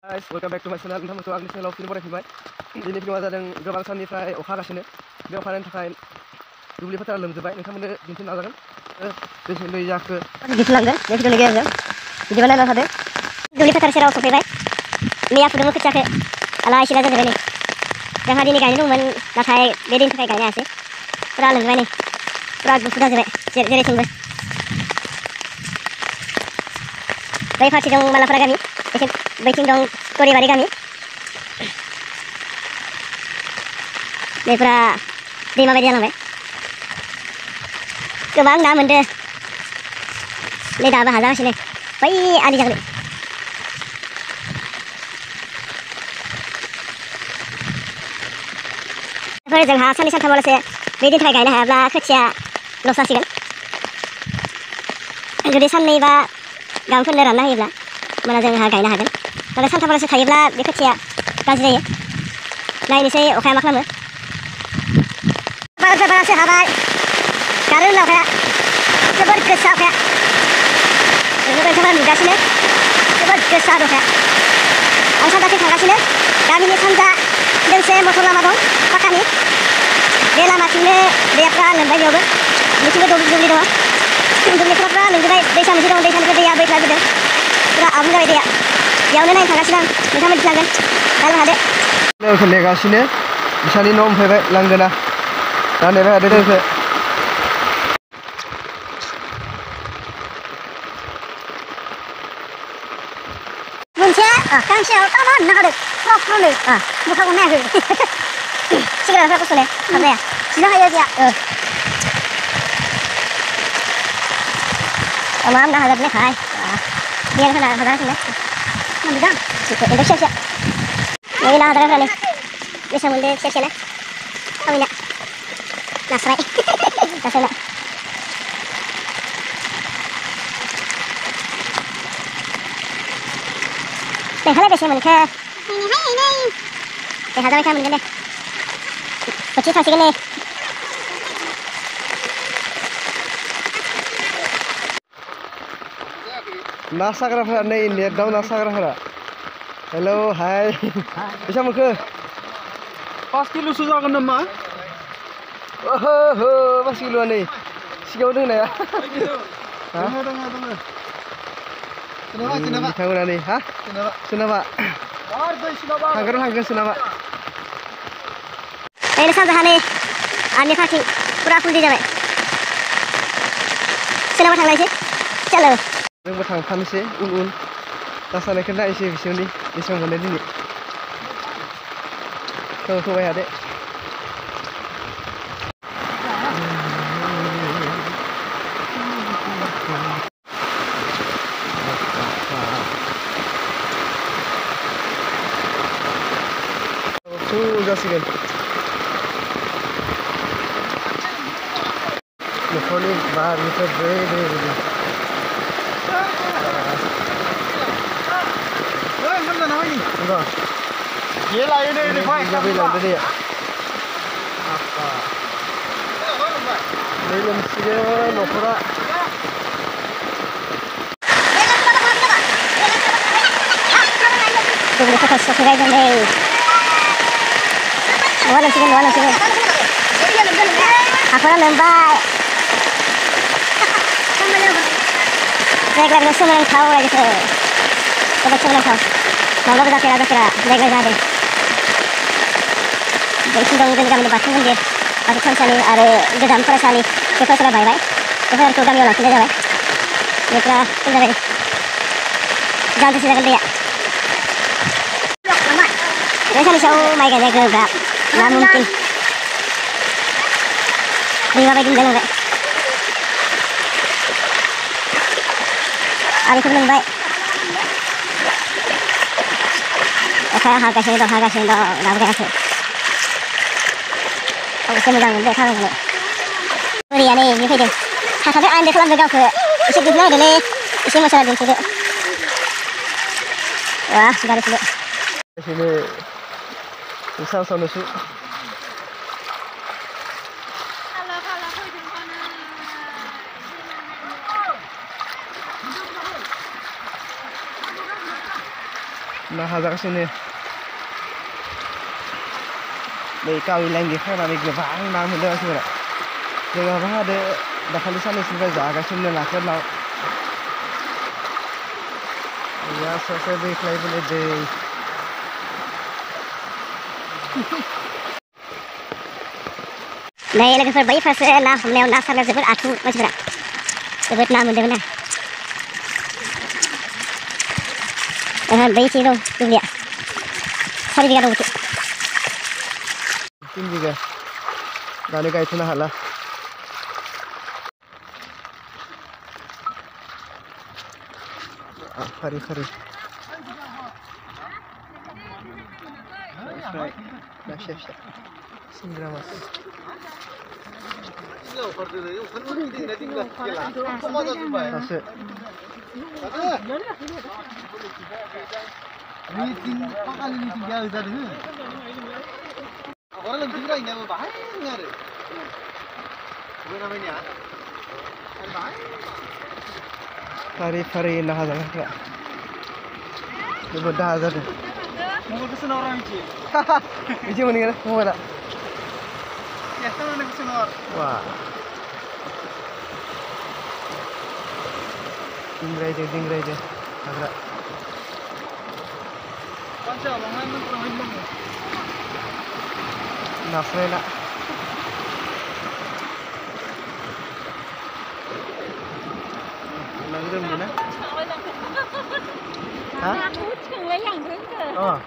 Guys, welcome back to my channel. नोंथांमोनखौ आंनि चेनेलाव फिन बरायफिनबाय। दिनै भिडिअआ जादों गोबां साननिफ्राय अखा हागासिनो। बे अखानि थाखाय दुब्लि फोथारा लोमजोबबाय। नोंथांमोननो दिन्थिनो नाजागोन बेसे दै जाखो दिन्थिलांगोन बे भिडिअनि गेजेरजों। बिदिबा नायना थादो। दुब्लि फोथार सेराव सफैबाय। मैया फुदोंमोन खोथियाखौ आला इसिला जाजोब्बाय नै। जोंहा दिनै गायनो दंमोन नाथाय बे दैनि थाखाय गायनो हायासै। फुरा लोमजोब्बाय नै। फुरा गुसु जाजोब्बाय जेरैथिंबो। बै फारसे दं मालाफारा गामि, बैथिं दं गरिबारि गामि। दैफोरा दैमा बायदि जालांबाय। गोबां ना मोनदों। नै दाबो हाजागासिनो बै आलि जागोन। जोंहा साननै सानथामावलासे बे दैनि थाखाय गायनो हायाब्ला खोथिया लस जासिगोन। जुदि साननै बा गाबोनफोरनो रानना होयोब्ला होमब्ला जोंहा गायनो हागोन। नाथाय सानथामहालासे थायोब्ला बे खोथिया गाज्रि जायो। नायनोसै अखाया मा खालामो। बारानिफ्राय बारासो हाबाय। गारो होनना अखाया जोबोद गोसा अखाया। नोंथांमोना नुगासिनो जोबोद गोसा अखाया। आं सानजाथिं थांगासिनो। गामिनि सानजा दोंसे मटर लामा दं पाक्कानि। बे लामाथिंनो दैया फुरा लोमबाय बेयावबो। बिथिंबो दुब्लि दङ। दुब्लिफोरा फुरा लोमजोब्बाय। दैसा मोनसे दं दैसानिफ्राय दैया बोहैख्लायबोदों। फुरा आबुं जाबाय दैया। बेयावनो नायनो थांगासिनो आं। नोंथांमोन दिन्थिलांगोन। नायनो हादो। लोगोखौ नेगासिनो बिसानि न' मोनफैबाय लांगोना। दा नेबाय थादो लोगोखौ। मोनसे गांसेयाव टाना होननो हादों। फ्राव फ्रावनो मुखाखौ नायाखै। सिगांनिफ्राय खस्थ'लै हाबनाया जिनो हायो जोंहा। मा होनना हाजारनायखाय बियार होना हाजाराखैनो मोनदों एम्फौ फिसा फिसा नै ना हाजाराखै बेसेबां मोनदों फिसा फिसाना थावैना नास्राय नास्रायना नोंहालाय बेसे मोनखो? दे हाजारखा मोनगोन दे बोथि थांसिगोन नै। ना साग्राफोरा नै नेटआव ना साग्राफोरा हेलौ हाय बेसेबां मोनखो? 5 किल'सो जागोन नामा? ओहो हो 5 किल'आ नै सिगाङाव दोंनाया। बिथांमोना नै हा सोनाबा थांगोन सोनाबा। ओरैनो सानजाहा नै आंनि फारथिं फुरा फुल दै जाबाय। सोनाबा थांनायसै चलो। जोंबो थांफानोसै उन दा सानायखौ नायनोसै बिसोरनि बेसेबां मोनो दिनै। होबाय थादो। जासिगोन न'खरनि बारिनिफ्राय दै लोमसिगोन न'खरा। दुब्लि फोथार सफैबाय जों नै। न'आ लोमसिगोन हाखरा लोमबाय। देग्लाय सोमोनांथाव रायजोखौ जोबोद सोमोनांथाव माब्लाबा जाफेरा देग्लाय जादों। बैथिं दं जोंनि गामिनि बाथौ मन्दिर बाथौ थानसालि आरो गोजान फरायसालि बे फरायसालिया बायबाय। बे फरायसालिखौ गामियाव लाखिनाय जाबाय। बेफोरा फुल जाबाय जानजिसे जागोन दैया। बे साननैसोआव माइ गायनाया गोब्राब नामुमकिन दैमा बायदि मोनलायलांबाय। आलिखौ लोंबाय। अखाया हागासिनो दं दाबो गायाखै। एसे मोजां मोनदों थाबायनानै। बोरैया नै बियो फैदों थाथादो आन्दो खालामदो गावखौ एसे दिन्थिना होदोलै एसे मोसाना दिन्थिदो। वाह गारि फैदो सानसावनोसै। ना हाजागासिनो नै काविलांनि खांनानै गोबां ना मोनदों मानसिफोरा जोंहाबो हादो दाखालि साननैसोनिफ्राय जागासिनो नाखौ ना गैया सासे दै खालायबोनाय दै नै लोगोफोर बै फारसे ना हमनायाव ना सारनायाव जोबोद आथु मानसिफोरा जोबोद ना मोन्दोंमोन ना बैथिं दं दुब्लिया 4 बिगा दं बिथिं 3 बिगा दानो गायथ'नो हाला फारि फारि ना फिसा सिंग्रा मास सासे Meeting pakali meeting dia udah deh. Orang lebih tinggal ini apa bahaya ni ada. Apa namanya? फारि ना हाजागासिनो जोबोद दाहा जादों Mau ke sana orang itu. बिदि मोनगोन मबाइला Ya sana nak ke sana. wah dingraijo hagra Panca, bangan nak orang itu. नास्राय ना नांदोंमोन ना हा अ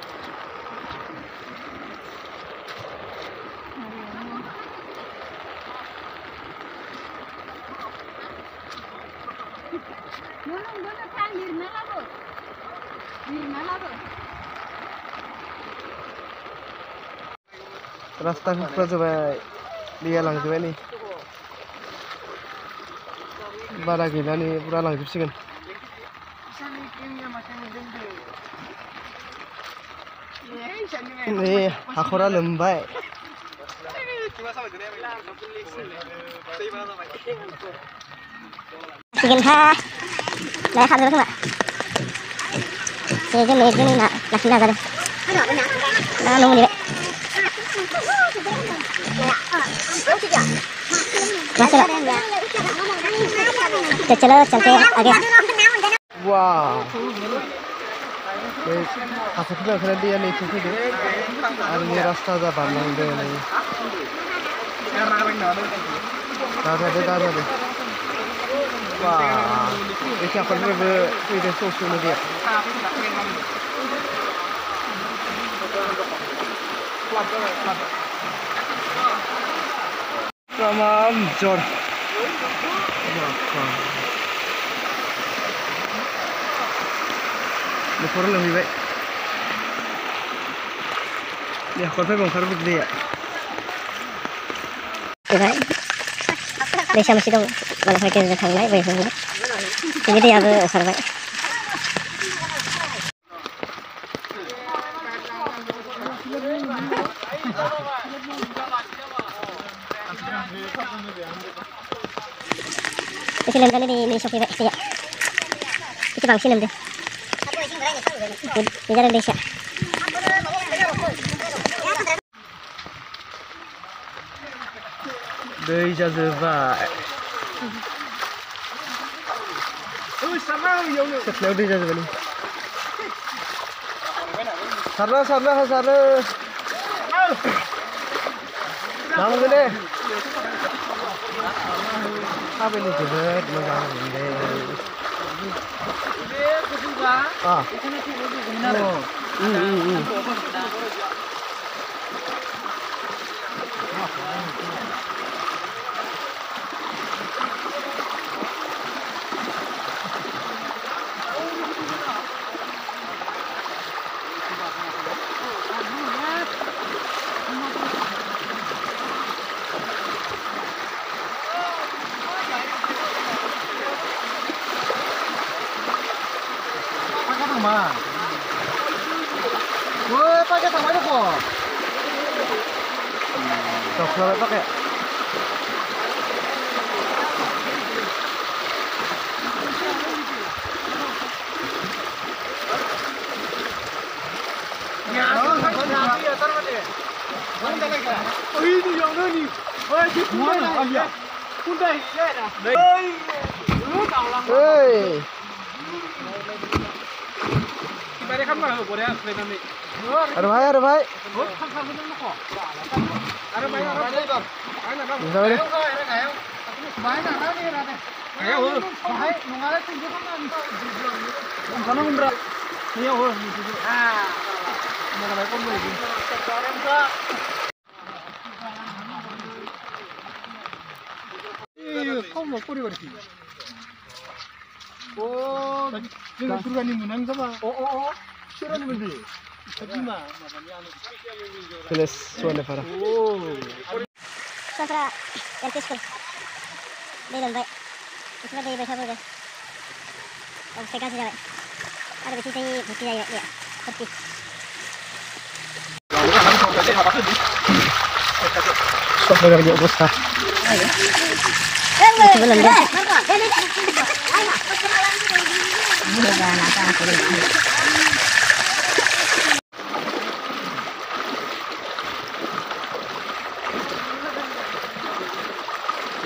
रास्ता खुरखाजोब्बाय दैया लांजोब्बाय नै बारा गैला नै पुरा लांजोबसिगोन नै हाखरा लोमबाय Sigilha, dah habis semua. Megan nak lakin nazar. Dah nunggu ni. Masih lah. Chalo चलते आगे. wow हाखरखौ ओंखारनाय दैया नै फैदों आरो नै रास्ता जा बारलांदों नै दाजादों wah बे हाखरनिफ्रायबो फैदों सौनो दैया tamam jor न'खराव लोंहैबाय नै हाखरनिफ्राय ओंखारबोदों दैया Desa masih dong, malah mereka sudah tanglai, baik banget. Ini dia aku sarbai. Isi lem kali di Shopee baik sih. Itu bangsi lem deh. Di jalan desa. दै जाजोब्बाय सेथलायाव दै जाजोब्बाय सारनो नांगोन दे थाबायनो जोबोद मोजां मोनदों Mah. Woi, pakai tambah ada kok. Sok pakai. Ơi. Ada baik. Bisa deh. Oh, jadi surga nih menang sama. Oh, surga nih bener. Terima, Tulis suara para. Suasana yang peaceful. Đây là vậy. Chúng ta đi về sau rồi. Ông sẽ cao gì vậy? Ada di sini bukti ya, ya. Bukti. Stop dengan dia bos. Sebelum dia.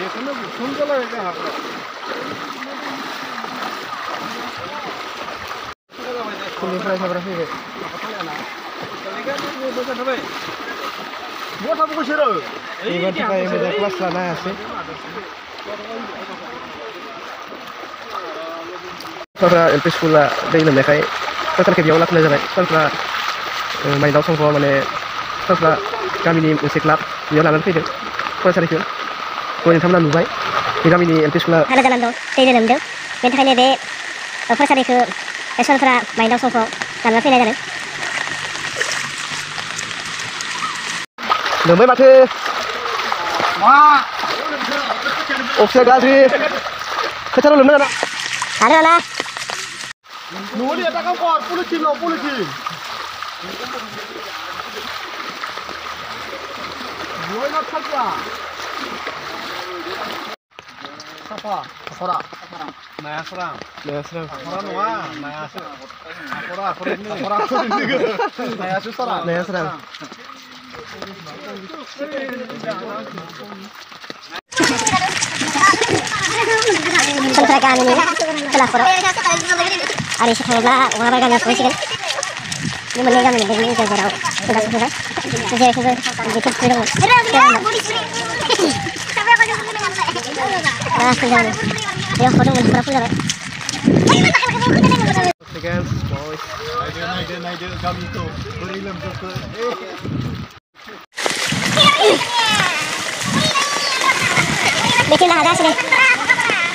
Ya, karena sonjalar ya. Ini price berapa sih? Buat apa kau share? Ini kan kayak beda kelas lah nah sih. Soalnya LP sekolah dari mana kayak soalnya kayak biawak nih jadi soalnya main daun songkol mana soalnya kami ini musik club biawak nanti itu kalau cari itu kalau yang taman Dubai di kami ini LP sekolah Ada jalan dong, tidak ada. Bentar ini deh. Apa cari ke soalnya main daun songkol dan nanti jalan. Namanya mati. Wah, Offset gaji. Kecara lu mana? Ada lah. nuli ada kan kor, pulutin. Dua nak saja. Siapa? Kora. Naya serang. Nah, serang. Kora nuah, naya serang. Kora ini. Naya serang. Nah, serang. Soalnya kami ini telah korup. Hari sekarang orang kami polisi kan. Ini mana kami ini sudah sudah. Jadi sudah gitu sudah. Ah, sudah. Ya, kodong berapa sudah? Again, boys. Naik kami tu berilam tu. Bikin lah ada sini.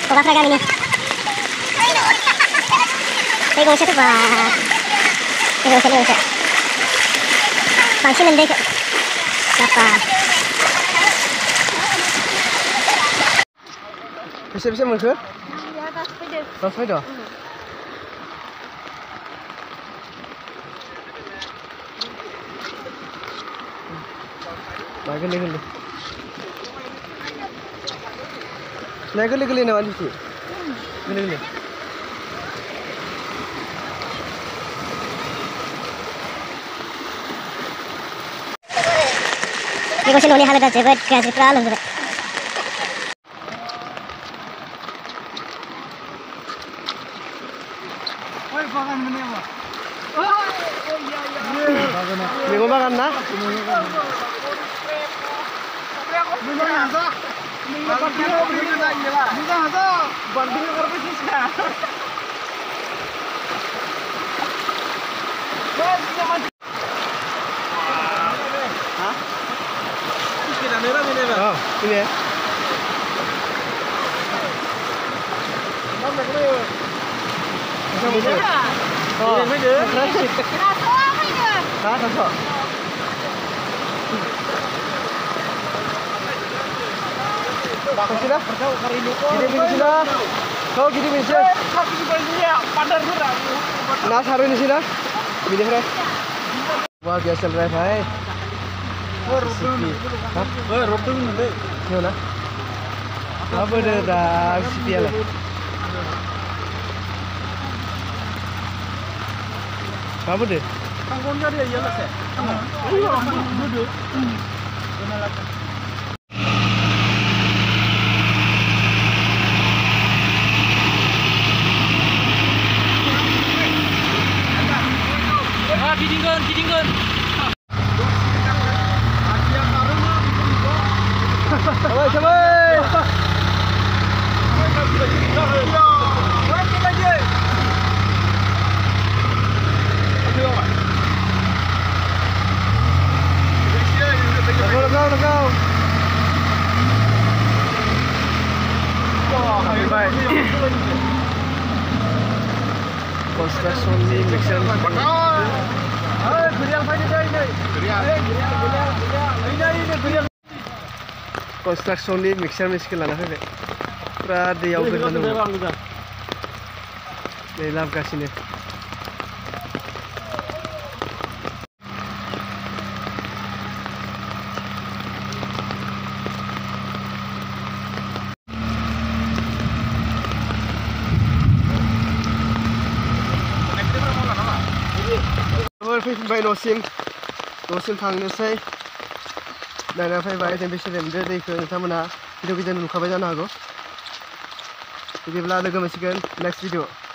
Buka seragam ini. Pegang satu pak. Pegang satu. Pangsi nanti siapa? Bisa muncul? Tas sepeda. Geli. Nah, geli na wali sih. Geli. Pegang sini hal ada jebet kasih problem tu. Oi, bagan mana apa? Ini kau makan nah? Oh, ini ya. Oh, Hah, Bakal sila? Gini sila. Kau gini sila. Nas hari ini sila. Gini sila. Wah biasa drive hai. Rotong ni. Yo na. Apa dah city lah. Apa deh? Tanggung dia ya lah saya. Iya, duduk. Benar lah. Kidingkan. Cabai. Legal. Baik. Construction ni mixer. Construction ni mixer ni skill lana febe. Pura दैयाव गोलैनानै नै लाबगासिनो फैफिनबाय न'सिम थांनोसै नायना फैबाय जों बेसे लेमदो दैखौ नोंथांमोना भिडिअ नुखाबाय जानो हागौ बिदिब्ला लोगो मोनसिगोन नेक्स्ट भिडिअ